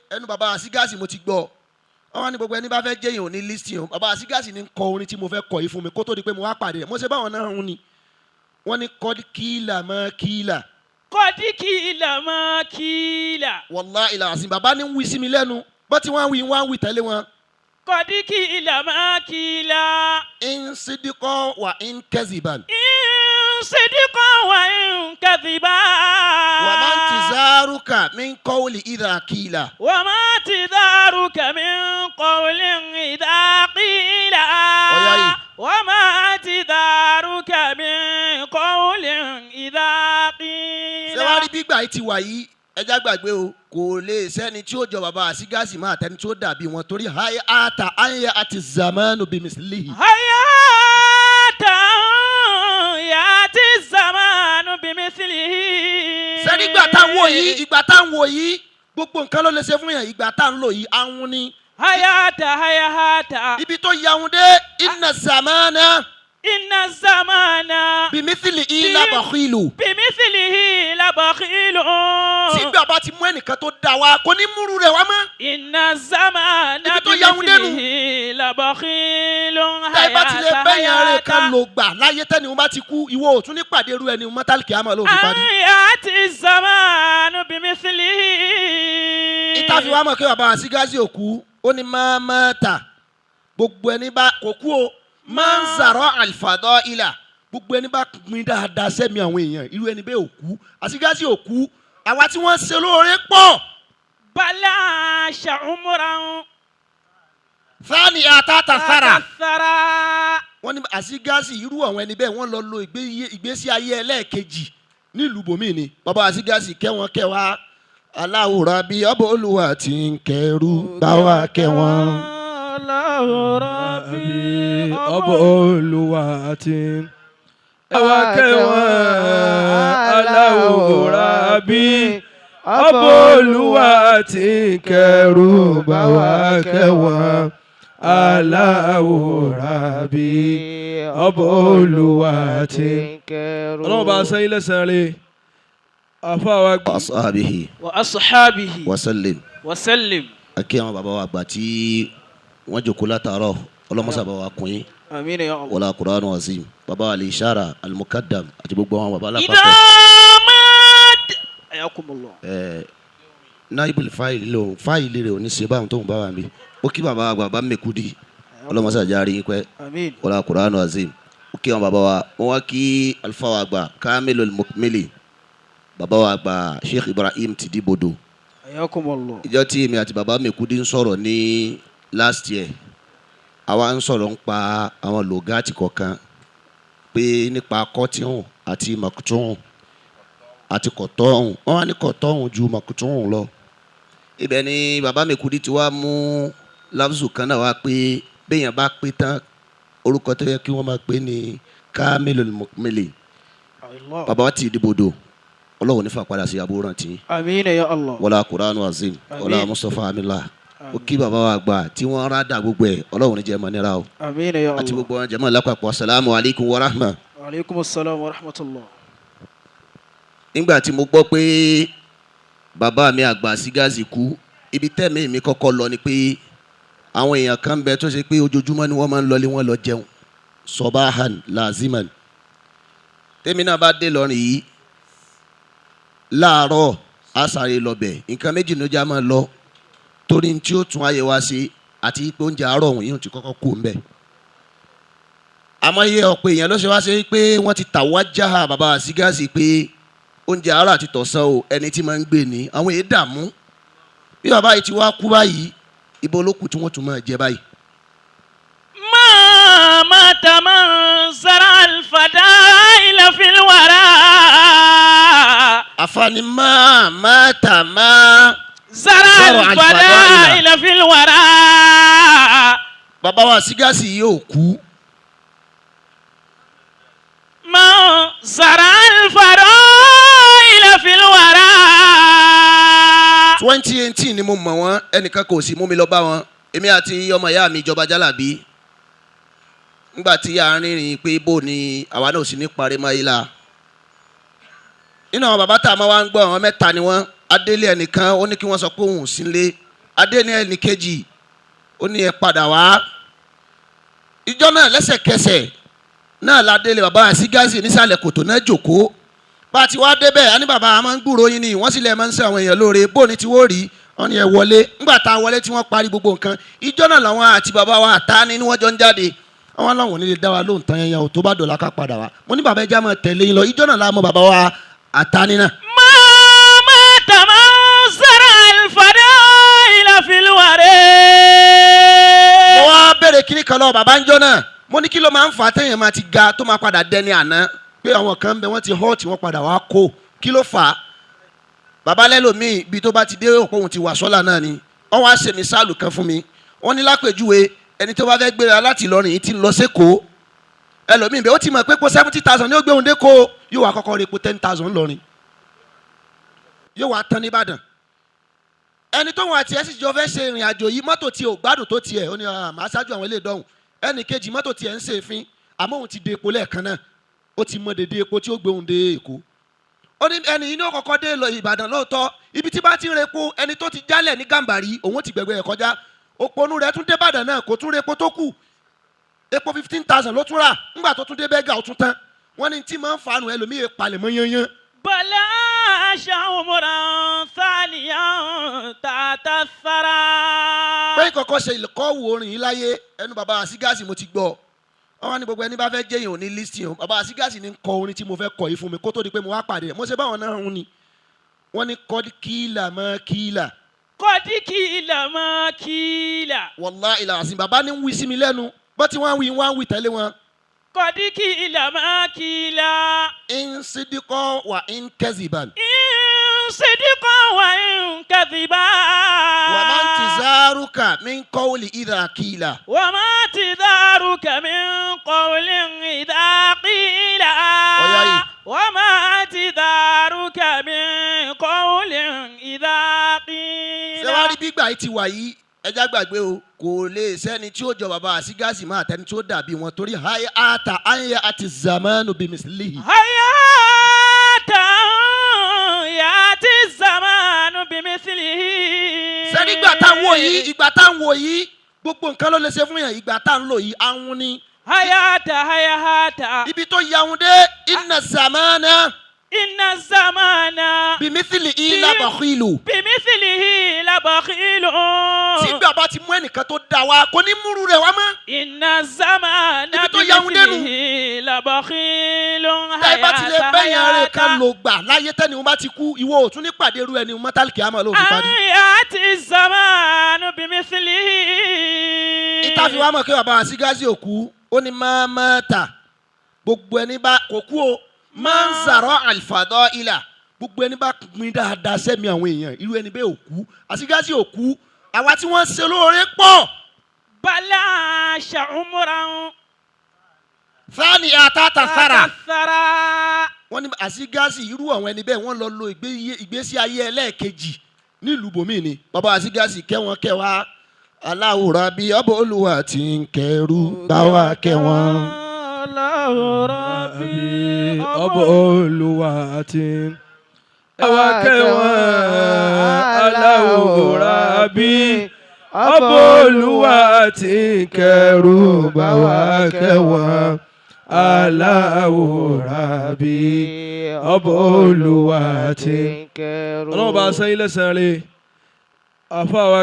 ẹnu bàbá Àsígáàsì mo ti gbọ́ wọ́n ní gbogbo ẹni bá fẹ́ jẹ́yìn ò ní lísìn o bàbá Àsígáàsì ní kọ orin tí mo fẹ́ kọ yìí fún mi kó tó di pé mo wá pàdé rẹ̀ mo ṣe báwọn náà ń ni wọ́n ní kọ́dí kíìlà mọ́ kíìlà. kọ́dí kíìlà mọ́ kíìlà. wàláhì làásìn bàbá ní wí sí mi lẹ́nu bó ti wọ́n wí tẹ́lẹ̀ wọn. kọ́dí kíìlà mọ́ kíìlà. in sidikọ wa in kẹziban. صدقا وإن كذبا وما انتظارك من قول إذا قيل وما انتظارك من قول إذا قيل وما انتظارك من قول إذا قيل. ṣé wàá rí gbígbà yìí ti wà yìí ẹja gbàgbé o kò lè sẹ́ni tí ó jọ bàbá Àsígáàsì máa tẹni tí ó dàbí wọn torí háyà àtà àyà àti zamanu bimislihi. háyà àtà yàtí zamanu bimislihi. sẹ́ni ìgbà tá ń wò yìí gbogbo nǹkan ló lè ṣe fún yàn ìgbà tá ń lò yìí ahun ni. háyà àtà. ibi tó yahun dé inna zamana. inna zamana. bimislihi labakhilu. bimislihi labakhilu. tí bàbá ti mú ẹnìkan tó dá wa kò ní múru rẹ̀ wá mọ́. inna zamana bimislihi labakhilu. táyì bá ti lè bẹ́yàn rẹ̀ kan lò gbà láyé tẹ́ni wọn bá ti kú ìwọ ò tún ní pàdé irú ẹni mọ́tàlì kìámà ló fi parí. àti zamanu bimislihi. ìtàfi wa mọ̀ kí bàbá Àsígáàsì òkú ó ní máa mọ́ta gbogbo ẹni bá kò kú o máa ń zàrọ̀ àlìfàdọ́ ilà gbogbo ẹni bá gbin dáadáa sẹ́mi àwọn èèyàn irú ẹni bẹ́ẹ̀ òkú Àsígáàsì òkú àwa tí wọ́n ṣe lóore pọ̀. bala ṣàhùmùràn. fani àtàtà sára. wọ́n ní Àsígáàsì irú àwọn ẹni bẹ́ẹ̀ wọ́n lọ lo ìgbésí ayé ẹlẹ́ẹ̀kejì nílùú bòmí ni bàbá Àsígáàsì kẹwọn kẹwàá aláwòrán bíi ọbọ olúwa tí ń kẹrù báwa kẹwọn. aláwòrán bíi ọbọ olúwa tí ń ẹwà kẹwọn aláwòrán bíi ọbọ olúwa tí ń kẹrù báwa kẹwọn aláwòrán bíi ọbọ olúwa tí ń kẹrù. ọlọ́run bá a sẹ́yìn lẹ́sàn-án rẹ̀. Ashabihi wa ashabihi wasallim. Akí àwọn bàbá wa àgbà tí wọ́n jókòó látàárọ̀ ọlọ́mọsà bàbá wa kùn yín. Àmín ya Allah. wala Qur'anu azim bàbá wa al-Ishara al-Muqaddam àti gbogbo àwọn bàbá alápapọ̀. Idamad ayakumullah. Naibul fáìlì rẹ̀ ò ní ṣe báwọn tó ń bá wa mi. Ó kí bàbá wa bàbá Mẹ́kúdí ọlọ́mọsà járe yín pẹ́. Àmín. wala Qur'anu azim. Ó kí àwọn bàbá wa wọ́n wá kí alfa wa àgbà Kamilul Mukmili bàbá wa àgbà Sheikh Ibrahim Tidibodo. ayakumullah. ìjọ tí èmi àti bàbá Mẹ́kúdí ń sọ̀rọ̀ ní last year àwa ń sọ̀rọ̀ nípa àwọn lògáàtì kọ̀ọ̀kan pé nípa kọ́tíhùn àti mọ̀kútùhùn àti kọ̀tọ́hùn wọ́n wá ní kọ̀tọ́hùn ju mọ̀kútùhùn lọ. ibẹ̀ ni bàbá Mẹ́kúdí ti wá mú láfùsù kan náà wá pé béèyàn bá pé tán orúkọ tó yẹ kí wọ́n máa pè ní Kamilul Mukmili bàbá wa Tidibodo ọlọ́run nífà padà sí àbúrò tí. Àmín ya Allah. wala Qur'anu azim wala Mustafa amila ó kí bàbá wa gbà tí wọ́n rá dà gbogbo ẹ̀ ọlọ́run ní jẹ́ mọ́ nira o. Àmín ya Allah. àti gbogbo wọn jẹ́mọ́ lápapọ̀ assalamu alaikum wa rahma. wa alaikum assalam wa rahmatullah. nígbà tí mo gbọ́ pé bàbá mi àgbà Àsígáàsì kú ibi tẹ́mi mi kọ́kọ́ lọ ni pé àwọn èèyàn kan bẹ tó ṣe pé ojoojúmọ́ ni wọ́n máa ń lọlé wọn lọ jẹun sọbahan laziman tèmi náà bá dé lọrin yìí láàárọ̀ àṣàrè lọ́bẹ̀ nǹkan méjì ló já máa lọ torí tí ó tún ayé wa ṣe àti pé oúnjẹ àárọ̀ òun yóò ti kọ́kọ́ kú ń bẹ̀. àmọ́ iye ọ̀pọ̀ èèyàn ló ṣe wá ṣe pé wọ́n ti tàwájà bàbá Àsígáàsì pé oúnjẹ àárọ̀ àti tọ̀sán o ẹni tí máa ń gbé ni àwọn èèyàn dààmú bí bàbá yìí ti wá kú báyìí ibo ló kù tí wọ́n tún máa jẹ báyìí. mata man zara al-fadaila fil wara. àfààní mata zara al-fadaila fil wara. bàbá wa Àsígáàsì yóò kú. man zara al-fadaila fil wara. 2018 ni mo mọ̀ wọ́n ẹnìkan kò sí mú mi lọ bá wọn èmi àti ọmọ ìyá mi ìjọba Jálàbí nígbà tí a rìnrìn pé bó ni àwa náà sì ní parí máa yí la nínú àwọn bàbá tá a máa wá ń gbọ́ àwọn mẹ́ta ni wọ́n adélé ẹnìkan ó ní kí wọ́n sọ pé òun ò sí nílé adé ní ẹnì kejì ó ní ẹ padà wá ìjọ náà lẹ́sẹ̀kẹsẹ̀ náà ládélé bàbá Sígáàsì nísàlẹ̀ kòtò náà jòkó bá a ti wá débẹ̀ á ní bàbá a máa ń gbúròó yín ni wọ́n sì lè máa ń ṣe àwọn èèyàn lóore bó ní tí wọ́n rí wọ́n ní ẹ wọlé ńgbà tá a wọlé tí wọ́n parí gbogbo nǹkan ìjọ náà làwọn àti bàbá wa àtàní ni wọ́n jọ ń jáde àwọn aláwọ̀ nílé dá wa lóhùn tán yẹn o tó bá dọ̀la ká padà wá mo ní bàbá ẹja máa tẹ̀lé yín lọ ìjọ náà la mọ bàbá wa àtàní náà. mo wá bẹ̀rẹ̀ kíní kan lọ bàbá ń jọ náà mo ní kí ló máa ń fà á téèyàn máa ti ga tó máa padà dẹni àná pé àwọn kan ń bẹ wọ́n ti hot wọ́n padà wá kó kí ló fà á bàbá lẹ́lòmíì ibi tó bá ti dé òpó òun ti wà sọ́là náà ni wọ́n wá ṣe mísàlù kan fún mi wọ́n ní lápèjúwe ẹni tó bá fẹ́ gbéra láti Ìlọrin yìí ti ń lọ sẹ́kọ̀ọ́ ẹlòmíì bẹ́ẹ̀ ó ti mọ̀ pé kó 70,000 ní ó gbé òun dé kó yóò wá kọ́kọ́ rí epo 10,000 lọ́rin yóò wá tán nìbàdàn ẹni tó wọn àti ẹ sì jọ fẹ́ ṣe ìrìn àjò yìí mọ́tò tiẹ̀ ò gbádùn tó tiẹ̀ ó ní màá ṣáájú àwọn ilé ìdọ́hùn ẹnì kejì mọ́tò tiẹ̀ ń ṣe èéfín àmọ́ òun ti de epo lẹ́ẹ̀kan náà ó ti mọ dédé epo tí ó gbé òun dé Èkó ó ní ẹni yìí ní ó kọ́kọ́ dé lọ Ìbàdàn lóòótọ́ ibi tí bá ti ń repo ẹni tó ti jálẹ̀ ní Gàmbàrí òun ti gbẹ̀gbẹ̀ ẹ̀ kọjá òpònú rẹ̀ tún dé Ìbàdàn náà kò tún repo tó kù epo 15,000 ló tún rà ńgbà tó tún dé bẹ́gà ó tún tán wọ́n ní tí máa ń fanu ẹlòmíì palẹ̀ mọ́ yányán. bala ṣàwòrán thaniyan tàtàfàrà. pé kọ́kọ́ ṣe ìkọ́wò orin yìí láyé ẹnu bàbá Sígáàsì mo ti gbọ́ wọ́n wá ní gbogbo ẹni bá fẹ́ jẹ́yìn òní lísìn bàbá Sígáàsì ní kọ orin tí mo fẹ́ kọ yìí fún mi kó tó di pé mo wá pàdé rẹ̀ mo ṣe báwọn náà ń ni wọ́n ní kọ́dí kíìlà mọ́ kíìlà. kọ́dí kíìlà mọ́ kíìlà. wallahi ìlàsìn bàbá ní ń wí sí mi lẹ́nu bó ti wọ́n ń wí tẹ̀lé wọn. kọ́dí kíìlà mọ́ kíìlà. in sidikọ wa in kẹziban. in sidikọ wa in kẹziban. wa man tizaruka min qawli idha qila. wa man tizaruka min qawli idha qila. ọ̀yá yìí. wa man tizaruka min qawli idha qila. ṣé wàá rí bí gbà yìí ti wà yìí ẹja gbàgbé o kò lè sẹ́ni tí ó jọ bàbá Sígáàsì máa tẹni tí ó dàbí wọn torí hayata anya àti zamanu bimislihi. hayata anya àti zamanu bimislihi. sẹ́ni ìgbà táwọn wò yìí gbogbo nǹkan ló lè ṣe fún yàn ìgbà tá à ń lò yìí ahun ni. hayata. ibi tó yahun dé inna zamana. inna zamana. bimislihi labakhilu. bimislihi labakhilu. tí bàbá ti mú ẹnìkan tó dá wa kò ní múru rẹ̀ wá mọ́. inna zamana. ibi tó yahun dénú. bimislihi labakhilu. tá ẹ bá ti lè bẹ́yàn rẹ̀ kan lò gbà láyé tẹ́ni wọn bá ti kú ìwọ ò tún ní pàdé irú ẹni mọ́tàlìkì àmọ́ ló fi parí. ayati zamanu bimislihi. ìtàfi wa mọ̀ kí bàbá Sígáàsì òkú ó ní máa máa tà gbogbo ẹni bá kò kú o máa ń zàrọ̀ àlìfàdọ́ ilà gbogbo ẹni bá gbin dáadáa sẹ́mi àwọn èèyàn irú ẹni bẹ́ẹ̀ òkú Sígáàsì òkú àwa tí wọ́n ṣe lóore pọ̀. bala ṣàwòrán. fani àtàtà sára. wọ́n ní Sígáàsì irú àwọn ẹni bẹ́ẹ̀ wọ́n lọ lo ìgbésí ayé ẹlẹ́ẹ̀kejì nílùú bòmí ni bàbá Sígáàsì kẹwọn kẹwàá aláwòrán bíi ọbọ Olúwa tí ń kẹrù báwa kẹwọn. aláwòrán bíi ọbọ Olúwa tí ń báwa kẹwọn. aláwòrán bíi ọbọ Olúwa tí ń kẹrù báwa kẹwọn. aláwòrán bíi ọbọ Olúwa tí ń kẹrù. ọlọ́run bá a sẹ́yìn lẹ́sẹ̀ rẹ̀ àfa wa.